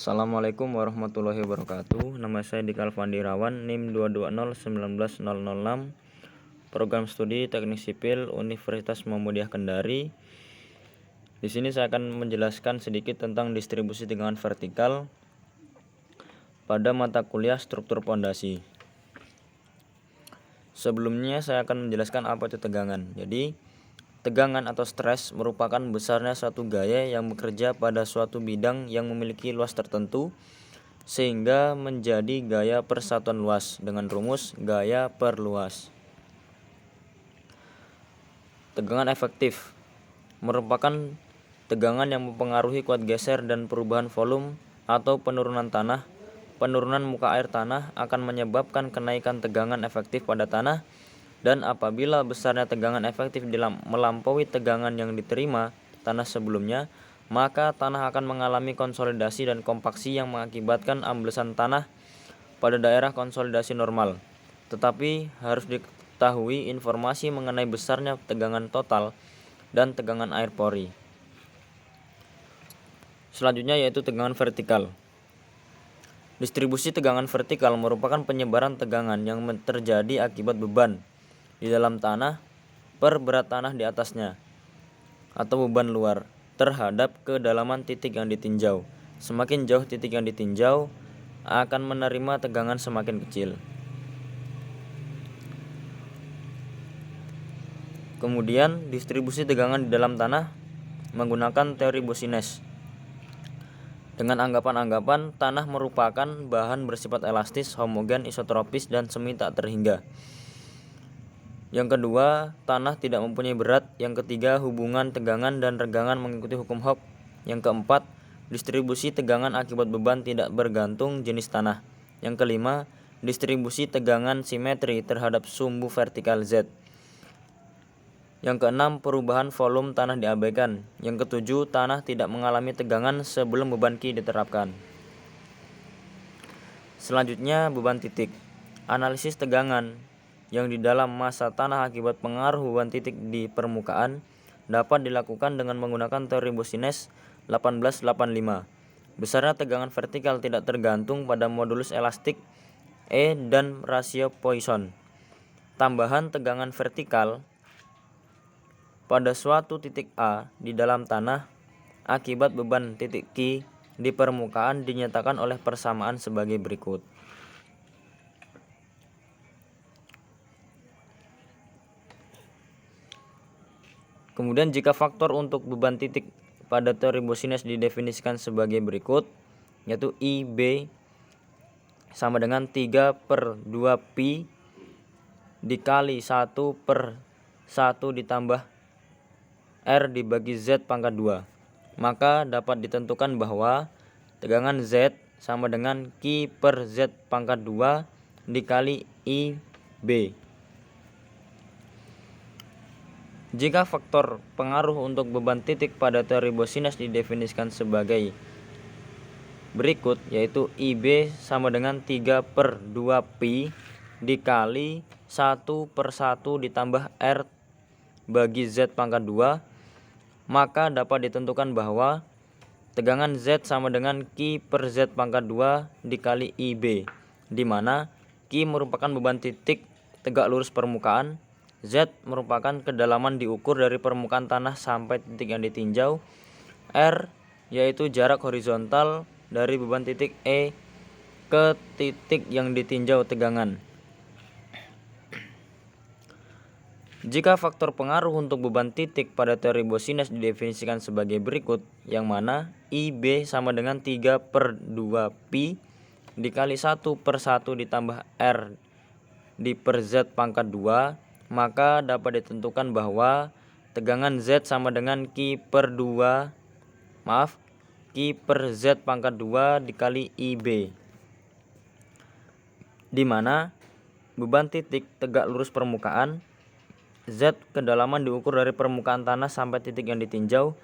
Assalamualaikum warahmatullahi wabarakatuh. Nama saya Dika Alfandi Irawan, NIM 220190006, Program Studi Teknik Sipil Universitas Muhammadiyah Kendari. Di sini saya akan menjelaskan sedikit tentang distribusi tegangan vertikal pada mata kuliah struktur pondasi. Sebelumnya saya akan menjelaskan apa itu tegangan. Jadi, tegangan atau stres merupakan besarnya suatu gaya yang bekerja pada suatu bidang yang memiliki luas tertentu sehingga menjadi gaya persatuan luas dengan rumus gaya per luas. Tegangan efektif merupakan tegangan yang mempengaruhi kuat geser dan perubahan volume atau penurunan tanah. Penurunan muka air tanah akan menyebabkan kenaikan tegangan efektif pada tanah. Dan apabila besarnya tegangan efektif melampaui tegangan yang diterima tanah sebelumnya, maka tanah akan mengalami konsolidasi dan kompaksi yang mengakibatkan amblesan tanah pada daerah konsolidasi normal. Tetapi harus diketahui informasi mengenai besarnya tegangan total dan tegangan air pori. Selanjutnya yaitu tegangan vertikal. Distribusi tegangan vertikal merupakan penyebaran tegangan yang terjadi akibat beban di dalam tanah per berat tanah di atasnya atau beban luar terhadap kedalaman titik yang ditinjau. Semakin jauh titik yang ditinjau akan menerima tegangan semakin kecil. Kemudian distribusi tegangan di dalam tanah menggunakan teori Boussinesq. Dengan anggapan-anggapan tanah merupakan bahan bersifat elastis, homogen, isotropis, dan semi tak terhingga. Yang kedua, tanah tidak mempunyai berat. Yang ketiga, hubungan tegangan dan regangan mengikuti hukum Hooke. Yang keempat, distribusi tegangan akibat beban tidak bergantung jenis tanah. Yang kelima, distribusi tegangan simetri terhadap sumbu vertikal Z. Yang keenam, perubahan volume tanah diabaikan. Yang ketujuh, tanah tidak mengalami tegangan sebelum beban Q diterapkan. Selanjutnya, beban titik. Analisis tegangan yang di dalam massa tanah akibat pengaruh beban titik di permukaan dapat dilakukan dengan menggunakan teori Boussinesq 1885. Besarnya tegangan vertikal tidak tergantung pada modulus elastik E dan rasio Poisson. Tambahan tegangan vertikal pada suatu titik A di dalam tanah akibat beban titik Q di permukaan dinyatakan oleh persamaan sebagai berikut. Kemudian jika faktor untuk beban titik pada teori Boussinesq didefinisikan sebagai berikut, yaitu IB sama dengan 3/2pi dikali 1/1 ditambah R dibagi Z pangkat 2. Maka dapat ditentukan bahwa tegangan Z sama dengan Q per Z pangkat 2 dikali IB. Jika faktor pengaruh untuk beban titik pada teori Boussinesq didefinisikan sebagai berikut, yaitu IB sama dengan 3/2pi dikali 1/1 ditambah R bagi Z pangkat 2, maka dapat ditentukan bahwa tegangan Z sama dengan Q per Z pangkat 2 dikali IB, di mana Q merupakan beban titik tegak lurus permukaan, Z merupakan kedalaman diukur dari permukaan tanah sampai titik yang ditinjau, R yaitu jarak horizontal dari beban titik E ke titik yang ditinjau tegangan. Jika faktor pengaruh untuk beban titik pada teori Boussinesq didefinisikan sebagai berikut, yang mana IB sama dengan 3/2pi dikali 1/1 ditambah R di per Z pangkat 2, maka dapat ditentukan bahwa tegangan Z sama dengan Q per Z pangkat 2 dikali IB, di mana beban titik tegak lurus permukaan, Z kedalaman diukur dari permukaan tanah sampai titik yang ditinjau,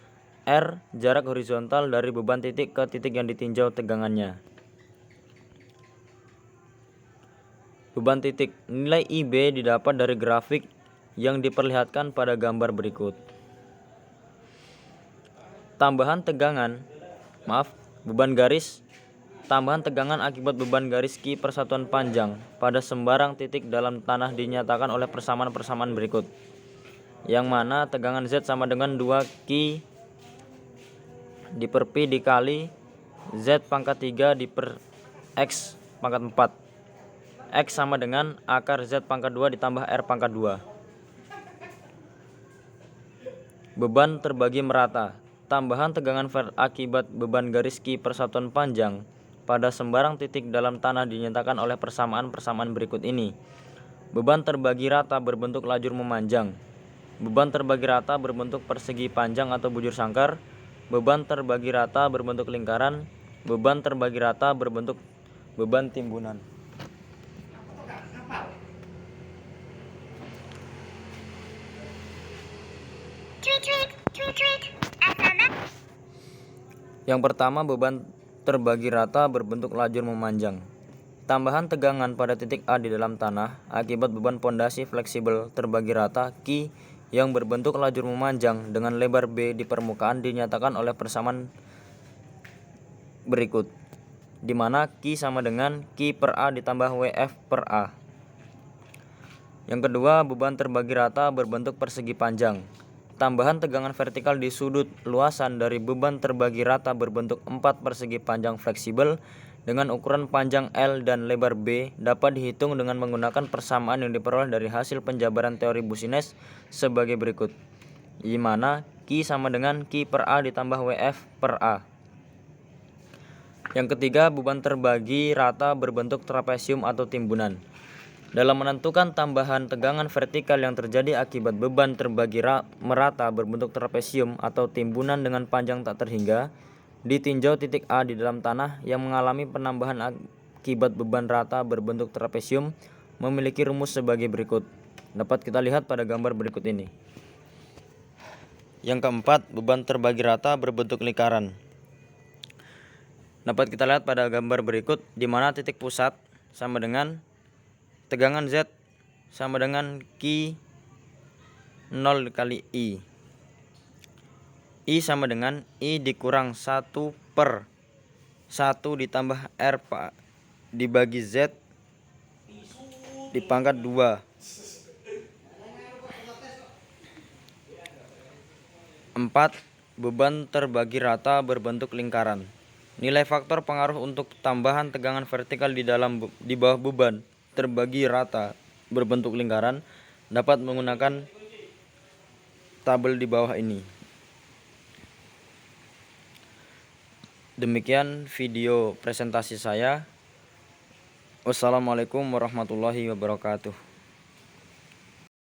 R jarak horizontal dari beban titik ke titik yang ditinjau tegangannya. Beban titik. Nilai IB didapat dari grafik yang diperlihatkan pada gambar berikut. Tambahan tegangan, beban garis Tambahan tegangan akibat beban garis Ki persatuan panjang pada sembarang titik dalam tanah dinyatakan oleh persamaan-persamaan berikut, yang mana tegangan Z sama dengan 2 Ki per Pi dikali Z pangkat 3 per X pangkat 4. X sama dengan akar Z pangkat 2 ditambah R pangkat 2. Beban terbagi merata. Tambahan tegangan akibat beban garis Ki persatuan panjang pada sembarang titik dalam tanah dinyatakan oleh persamaan-persamaan berikut ini. Beban terbagi rata berbentuk lajur memanjang. Beban terbagi rata berbentuk persegi panjang atau bujur sangkar. Beban terbagi rata berbentuk lingkaran. Beban terbagi rata berbentuk beban timbunan. Yang pertama, beban terbagi rata berbentuk lajur memanjang. Tambahan tegangan pada titik A di dalam tanah akibat beban pondasi fleksibel terbagi rata Ki yang berbentuk lajur memanjang dengan lebar B di permukaan dinyatakan oleh persamaan berikut, di mana Ki sama dengan Ki per A ditambah WF per A. Yang kedua, beban terbagi rata berbentuk persegi panjang. Tambahan tegangan vertikal di sudut luasan dari beban terbagi rata berbentuk 4 persegi panjang fleksibel dengan ukuran panjang L dan lebar B dapat dihitung dengan menggunakan persamaan yang diperoleh dari hasil penjabaran teori Boussinesq sebagai berikut, di mana Ki sama dengan Ki per A ditambah WF per A. Yang ketiga, beban terbagi rata berbentuk trapesium atau timbunan. Dalam menentukan tambahan tegangan vertikal yang terjadi akibat beban terbagi merata berbentuk trapesium atau timbunan dengan panjang tak terhingga, ditinjau titik A di dalam tanah yang mengalami penambahan akibat beban rata berbentuk trapesium memiliki rumus sebagai berikut. Dapat kita lihat pada gambar berikut ini. Yang keempat, beban terbagi rata berbentuk lingkaran. Dapat kita lihat pada gambar berikut, di mana titik pusat sama dengan tegangan Z sama dengan Ki 0 kali I. I sama dengan I dikurang 1 per 1 ditambah R dibagi Z di pangkat 2. 4. Beban terbagi rata berbentuk lingkaran. Nilai faktor pengaruh untuk tambahan tegangan vertikal di bawah beban terbagi rata berbentuk lingkaran dapat menggunakan tabel di bawah ini. Demikian video presentasi saya. Wassalamualaikum warahmatullahi wabarakatuh.